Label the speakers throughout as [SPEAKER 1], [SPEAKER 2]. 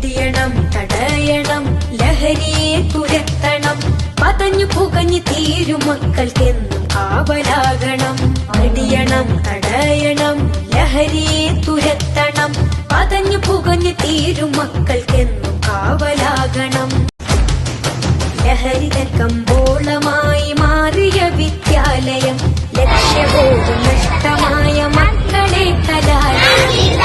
[SPEAKER 1] വെടിയണം തടയണം ലഹരിയെ തുരത്തണം പതഞ്ഞു പുകഞ്ഞു തീരും മക്കൾക്കെന്നും കാവലാകണം വെടിയണം തടയണം ലഹരിയെ തുരത്തണം പതഞ്ഞു പുകഞ്ഞു തീരും മക്കൾക്കെന്നും കാവലാകണം ലഹരിത കമ്പോളമായി മാറിയ വിദ്യാലയം ലക്ഷ്യബോധം നഷ്ടമായ മക്കളെ കലാലയം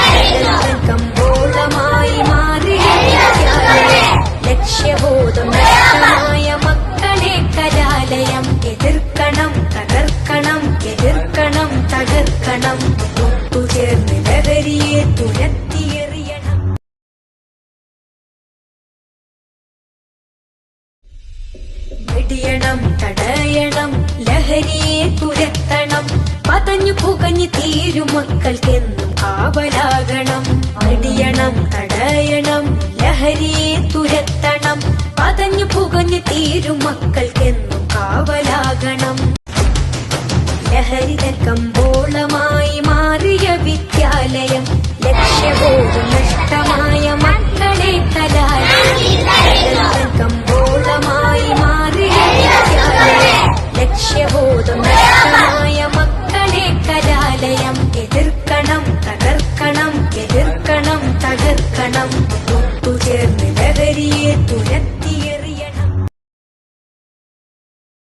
[SPEAKER 1] കമ്പോളമായി മാറിയ വിദ്യാലയം ലക്ഷ്യബോധം നഷ്ടമായ മക്കളെ കലാലയം എതിർക്കണം തകർക്കണം എതിർക്കണം തകർക്കണം ഒത്തുചേർന്ന് ലഹരിയെ തുരത്തിയെറിയണം വെടിയണം തടയണം ലഹരിയെ തുരത്തണം പതഞ്ഞു പുകഞ്ഞു തീരും മക്കൾക്കെന്നും കാവലാകണം വെടിയണം തടയണം ലഹരിയെ തുരത്തണം പതഞ്ഞു പുകഞ്ഞു തീരും മക്കൾക്കെന്നും കാവലാകണം ലഹരിത കമ്പോളമായി മാറിയ വിദ്യാലയം ലക്ഷ്യബോധം നഷ്ടമായ മക്കളെ കലാലയം